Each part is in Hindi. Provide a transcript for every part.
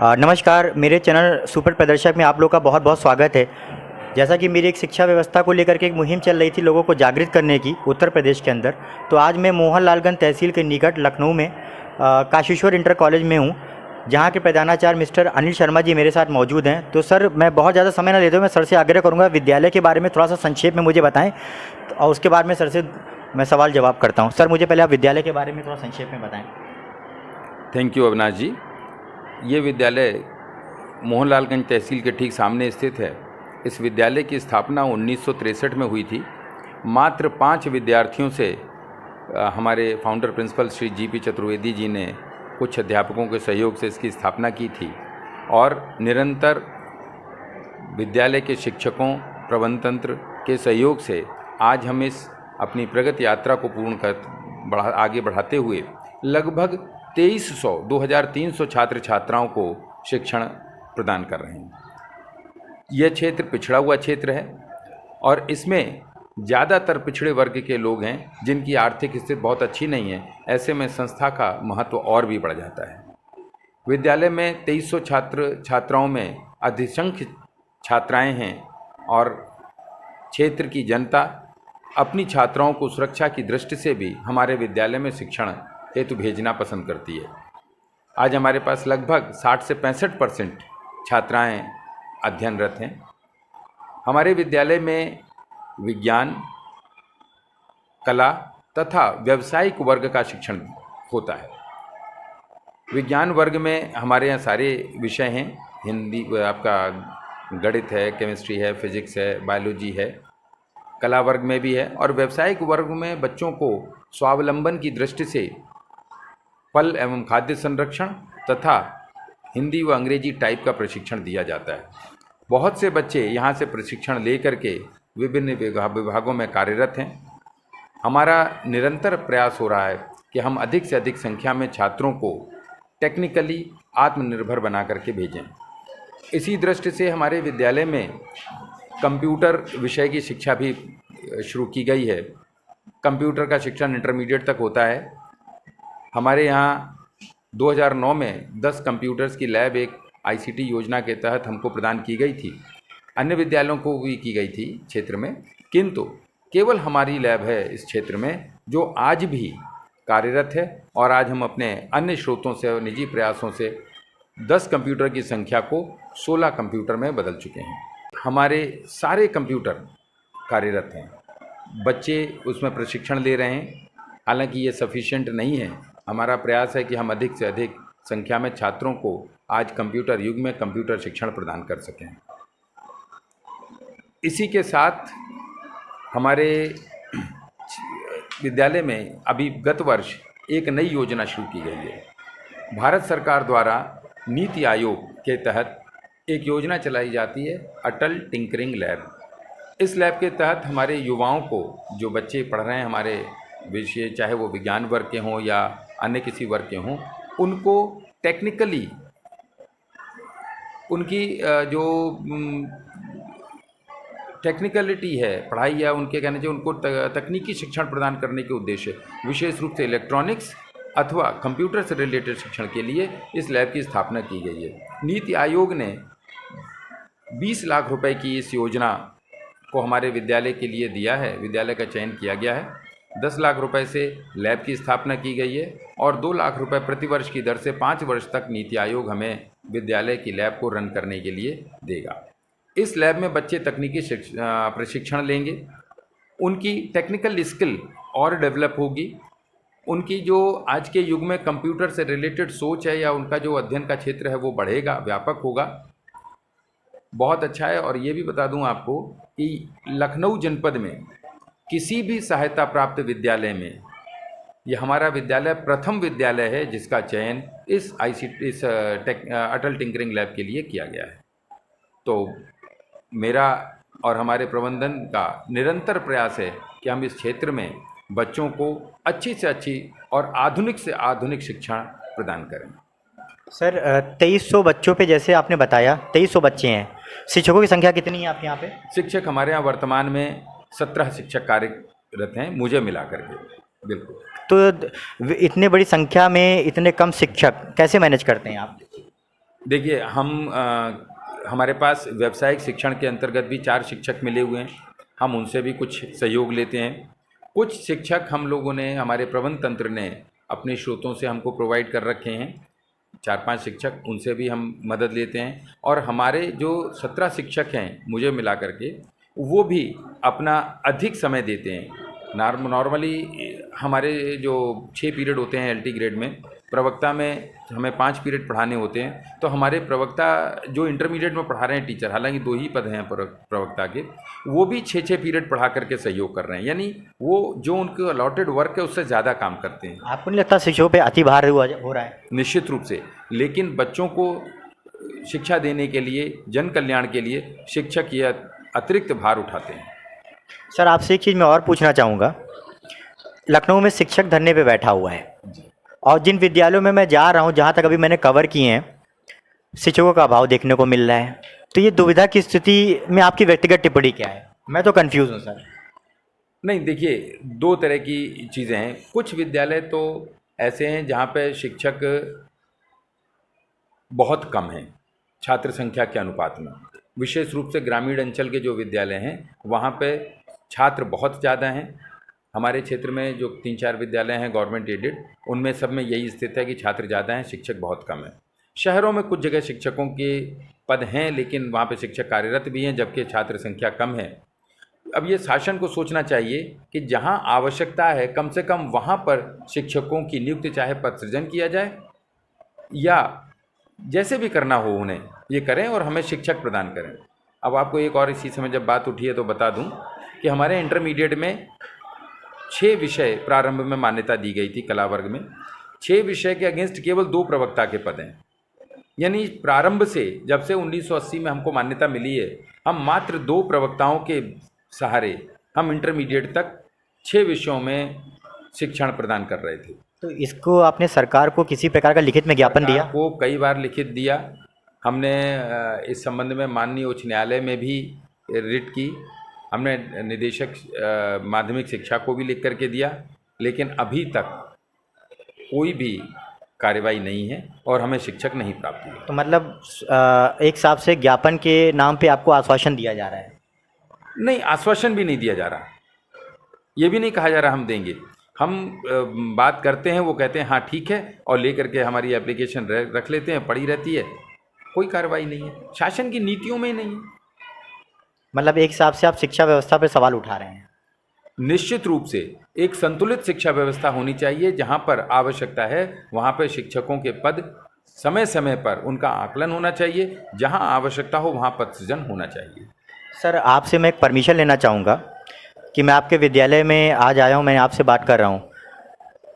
नमस्कार, मेरे चैनल सुपर प्रदर्शक में आप लोग का बहुत बहुत स्वागत है। जैसा कि मेरी एक शिक्षा व्यवस्था को लेकर के एक मुहिम चल रही थी लोगों को जागृत करने की उत्तर प्रदेश के अंदर, तो आज मैं मोहनलालगंज तहसील के निकट लखनऊ में काशीश्वर इंटर कॉलेज में हूँ, जहाँ के प्रधानाचार्य मिस्टर अनिल शर्मा जी मेरे साथ मौजूद हैं। तो सर, मैं बहुत ज़्यादा समय ना लेते हुए मैं सर से आग्रह करूँगा विद्यालय के बारे में थोड़ा सा संक्षेप में मुझे बताएँ, और उसके बाद में सर से मैं सवाल जवाब करता हूँ। सर, मुझे पहले आप विद्यालय के बारे में थोड़ा संक्षेप में बताएँ। थैंक यू अविनाश जी। ये विद्यालय मोहनलालगंज तहसील के ठीक सामने स्थित है। इस विद्यालय की स्थापना 1963 में हुई थी। मात्र 5 विद्यार्थियों से हमारे founder principal Shri G P. Chaturvedi ji ने कुछ अध्यापकों के सहयोग से इसकी स्थापना की थी और निरंतर विद्यालय के शिक्षकों, प्रबंध तंत्र के सहयोग से आज हम इस अपनी प्रगति यात्रा को आगे बढ़ाते हुए लगभग 2300 छात्र छात्राओं को शिक्षण प्रदान कर रहे हैं। यह क्षेत्र पिछड़ा हुआ क्षेत्र है और इसमें ज़्यादातर पिछड़े वर्ग के लोग हैं जिनकी आर्थिक स्थिति बहुत अच्छी नहीं है। ऐसे में संस्था का महत्व और भी बढ़ जाता है। विद्यालय में 2300 छात्र छात्राओं में अधिसंख्य छात्राएं हैं और क्षेत्र की जनता अपनी छात्राओं को सुरक्षा की दृष्टि से भी हमारे विद्यालय में शिक्षण हेतु भेजना पसंद करती है। आज हमारे पास लगभग 60 से 65% छात्राएं अध्ययनरत हैं। हमारे विद्यालय में विज्ञान, कला तथा व्यावसायिक वर्ग का शिक्षण होता है। विज्ञान वर्ग में हमारे यहाँ सारे विषय हैं। हिंदी, आपका गणित है, केमिस्ट्री है, फिजिक्स है, बायोलॉजी है। कला वर्ग में भी है और व्यावसायिक वर्ग में बच्चों को स्वावलंबन की दृष्टि से फल एवं खाद्य संरक्षण तथा हिंदी व अंग्रेजी टाइप का प्रशिक्षण दिया जाता है। बहुत से बच्चे यहाँ से प्रशिक्षण ले करके विभिन्न विभागों में कार्यरत हैं। हमारा निरंतर प्रयास हो रहा है कि हम अधिक से अधिक संख्या में छात्रों को टेक्निकली आत्मनिर्भर बना करके भेजें। इसी दृष्टि से हमारे विद्यालय में कंप्यूटर विषय की शिक्षा भी शुरू की गई है। कंप्यूटर का शिक्षण इंटरमीडिएट तक होता है। हमारे यहाँ 2009 में 10 कंप्यूटर्स की लैब एक आईसीटी योजना के तहत हमको प्रदान की गई थी। अन्य विद्यालयों को भी की गई थी क्षेत्र में, किंतु केवल हमारी लैब है इस क्षेत्र में जो आज भी कार्यरत है। और आज हम अपने अन्य स्रोतों से और निजी प्रयासों से 10 कंप्यूटर की संख्या को 16 कंप्यूटर में बदल चुके हैं। हमारे सारे कंप्यूटर कार्यरत हैं। बच्चे उसमें प्रशिक्षण ले रहे हैं। हालांकि ये सफिशिएंट नहीं है। हमारा प्रयास है कि हम अधिक से अधिक संख्या में छात्रों को आज कंप्यूटर युग में कंप्यूटर शिक्षण प्रदान कर सकें। इसी के साथ हमारे विद्यालय में अभी गत वर्ष एक नई योजना शुरू की गई है। भारत सरकार द्वारा नीति आयोग के तहत एक योजना चलाई जाती है, अटल टिंकरिंग लैब। इस लैब के तहत हमारे युवाओं को, जो बच्चे पढ़ रहे हैं हमारे विषय, चाहे वो विज्ञान वर्ग के हों या अन्य किसी वर्ग के हों, उनको टेक्निकली उनकी जो टेक्निकलिटी है पढ़ाई या उनके कहने से उनको तकनीकी शिक्षण प्रदान करने के उद्देश्य, विशेष रूप से इलेक्ट्रॉनिक्स अथवा कंप्यूटर से रिलेटेड शिक्षण के लिए इस लैब की स्थापना की गई है। नीति आयोग ने 20 लाख रुपए की इस योजना को हमारे विद्यालय के लिए दिया है। विद्यालय का चयन किया गया है। 10 लाख रुपए से लैब की स्थापना की गई है और 2 लाख रुपए प्रतिवर्ष की दर से 5 वर्ष तक नीति आयोग हमें विद्यालय की लैब को रन करने के लिए देगा। इस लैब में बच्चे तकनीकी प्रशिक्षण लेंगे। उनकी टेक्निकल स्किल और डेवलप होगी। उनकी जो आज के युग में कंप्यूटर से रिलेटेड सोच है या उनका जो अध्ययन का क्षेत्र है वो बढ़ेगा, व्यापक होगा। बहुत अच्छा है। और ये भी बता दूं आपको कि लखनऊ जनपद में किसी भी सहायता प्राप्त विद्यालय में ये हमारा विद्यालय प्रथम विद्यालय है जिसका चयन इस अटल टिंकरिंग लैब के लिए किया गया है। तो मेरा और हमारे प्रबंधन का निरंतर प्रयास है कि हम इस क्षेत्र में बच्चों को अच्छी से अच्छी और आधुनिक से आधुनिक शिक्षा प्रदान करें। सर, 2300 बच्चों पे जैसे आपने बताया 2300 बच्चे हैं, शिक्षकों की संख्या कितनी है आपके यहाँ पे? शिक्षक हमारे यहाँ वर्तमान में 17 शिक्षक कार्यरत हैं, मुझे मिला करके। बिल्कुल। तो इतने बड़ी संख्या में इतने कम शिक्षक कैसे मैनेज करते हैं आप? देखिए हमारे पास व्यावसायिक शिक्षण के अंतर्गत भी 4 शिक्षक मिले हुए हैं, हम उनसे भी कुछ सहयोग लेते हैं। कुछ शिक्षक हम लोगों ने, हमारे प्रबंध तंत्र ने अपने स्रोतों से हमको प्रोवाइड कर रखे हैं, 4-5 शिक्षक, उनसे भी हम मदद लेते हैं। और हमारे जो 17 शिक्षक हैं मुझे मिला करके, वो भी अपना अधिक समय देते हैं। नॉर्मली हमारे जो 6 पीरियड होते हैं एलटी ग्रेड में, प्रवक्ता में हमें 5 पीरियड पढ़ाने होते हैं, तो हमारे प्रवक्ता जो इंटरमीडिएट में पढ़ा रहे हैं टीचर, हालांकि 2 ही पद हैं प्रवक्ता के, वो भी 6-6 पीरियड पढ़ा करके सहयोग कर रहे हैं, यानी वो जो उनको अलॉटेड वर्क है उससे ज़्यादा काम करते हैं। आपको नहीं लगता शिक्षकों पे अति भार हो रहा है? निश्चित रूप से, लेकिन बच्चों को शिक्षा देने के लिए, जन कल्याण के लिए शिक्षक ये अतिरिक्त भार उठाते हैं। सर, आपसे एक चीज़ मैं और पूछना चाहूँगा। लखनऊ में शिक्षक धरने पे बैठा हुआ है, और जिन विद्यालयों में मैं जा रहा हूँ, जहाँ तक अभी मैंने कवर किए हैं, शिक्षकों का अभाव देखने को मिल रहा है। तो ये दुविधा की स्थिति में आपकी व्यक्तिगत टिप्पणी क्या है? मैं तो कंफ्यूज हूँ सर। नहीं, देखिए 2 तरह की चीज़ें हैं। कुछ विद्यालय तो ऐसे हैं जहाँ पे शिक्षक बहुत कम हैं छात्र संख्या के अनुपात में। विशेष रूप से ग्रामीण अंचल के जो विद्यालय हैं वहाँ पे छात्र बहुत ज़्यादा हैं। हमारे क्षेत्र में जो 3-4 विद्यालय हैं गवर्नमेंट एडेड, उनमें सब में यही स्थिति है कि छात्र ज़्यादा हैं, शिक्षक बहुत कम हैं। शहरों में कुछ जगह शिक्षकों के पद हैं, लेकिन वहाँ पे शिक्षक कार्यरत भी हैं, जबकि छात्र संख्या कम है। अब ये शासन को सोचना चाहिए कि जहाँ आवश्यकता है कम से कम वहाँ पर शिक्षकों की नियुक्ति चाहे पद सृजन किया जाए, या जैसे भी करना हो उन्हें ये करें और हमें शिक्षक प्रदान करें। अब आपको एक और इसी समय जब बात उठी है तो बता दूं कि हमारे इंटरमीडिएट में 6 विषय प्रारंभ में मान्यता दी गई थी कला वर्ग में। 6 विषय के अगेंस्ट केवल 2 प्रवक्ता के पद हैं, यानी प्रारंभ से, जब से 1980 में हमको मान्यता मिली है, हम मात्र 2 प्रवक्ताओं के सहारे हम इंटरमीडिएट तक 6 विषयों में शिक्षण प्रदान कर रहे थे। तो इसको आपने सरकार को किसी प्रकार का लिखित में ज्ञापन दिया? को कई बार लिखित दिया हमने। इस संबंध में माननीय उच्च न्यायालय में भी रिट की हमने, निदेशक माध्यमिक शिक्षा को भी लिख करके दिया, लेकिन अभी तक कोई भी कार्रवाई नहीं है और हमें शिक्षक नहीं प्राप्त हुए। तो मतलब एक हिसाब से ज्ञापन के नाम पे आपको आश्वासन दिया जा रहा है? नहीं, आश्वासन भी नहीं दिया जा रहा, ये भी नहीं कहा जा रहा हम देंगे। हम बात करते हैं, वो कहते हैं हाँ ठीक है, और लेकर के हमारी एप्लीकेशन रख लेते हैं, पड़ी रहती है, कोई कार्रवाई नहीं है, शासन की नीतियों में नहीं है। मतलब एक हिसाब से आप शिक्षा व्यवस्था पर सवाल उठा रहे हैं? निश्चित रूप से एक संतुलित शिक्षा व्यवस्था होनी चाहिए, जहाँ पर आवश्यकता है वहाँ पर शिक्षकों के पद समय समय पर उनका आकलन होना चाहिए, जहाँ आवश्यकता हो वहाँ पद सृजन होना चाहिए। सर, आपसे मैं एक परमिशन लेना चाहूँगा कि मैं आपके विद्यालय में आज आया हूँ, मैं आपसे बात कर रहा हूँ।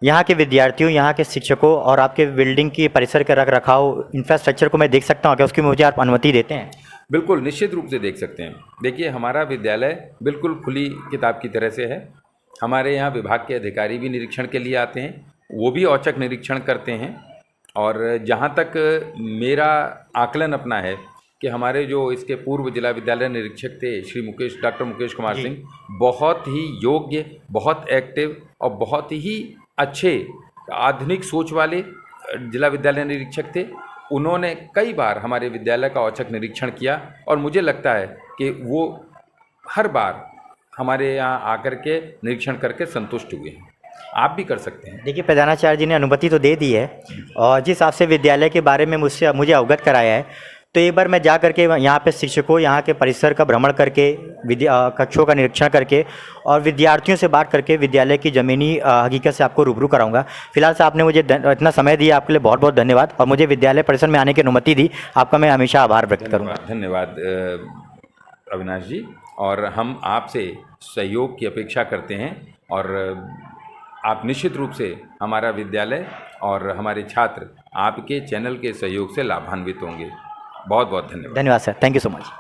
यहाँ के विद्यार्थियों, यहाँ के शिक्षकों और आपके बिल्डिंग की परिसर के रख रखाव, इंफ्रास्ट्रक्चर को मैं देख सकता हूँ क्या? उसकी मुझे आप अनुमति देते हैं? बिल्कुल, निश्चित रूप से देख सकते हैं। देखिए, हमारा विद्यालय बिल्कुल खुली किताब की तरह से है। हमारे यहाँ विभाग के अधिकारी भी निरीक्षण के लिए आते हैं, वो भी औचक निरीक्षण करते हैं। और जहाँ तक मेरा आकलन अपना है कि हमारे जो इसके पूर्व जिला विद्यालय निरीक्षक थे श्री डॉक्टर मुकेश कुमार सिंह, बहुत ही योग्य, बहुत एक्टिव और बहुत ही अच्छे आधुनिक सोच वाले जिला विद्यालय निरीक्षक थे। उन्होंने कई बार हमारे विद्यालय का औचक निरीक्षण किया और मुझे लगता है कि वो हर बार हमारे यहाँ आकर के निरीक्षण करके संतुष्ट हुए हैं। आप भी कर सकते हैं। देखिए, प्रधानाचार्य जी ने अनुमति तो दे दी है, और जिस हिसाब से विद्यालय के बारे में मुझे अवगत कराया है, तो एक बार मैं जा करके यहाँ पे शिक्षकों, यहाँ के परिसर का भ्रमण करके, कक्षों का निरीक्षण करके और विद्यार्थियों से बात करके विद्यालय की ज़मीनी हकीकत से आपको रूबरू कराऊंगा। फिलहाल से आपने मुझे इतना समय दिया, आपके लिए बहुत बहुत धन्यवाद, और मुझे विद्यालय परिसर में आने की अनुमति दी, आपका मैं हमेशा आभार व्यक्त करूँगा। धन्यवाद अविनाश जी, और हम आपसे सहयोग की अपेक्षा करते हैं, और आप निश्चित रूप से हमारा विद्यालय और हमारे छात्र आपके चैनल के सहयोग से लाभान्वित होंगे। बहुत बहुत धन्यवाद। धन्यवाद sir, thank you so much.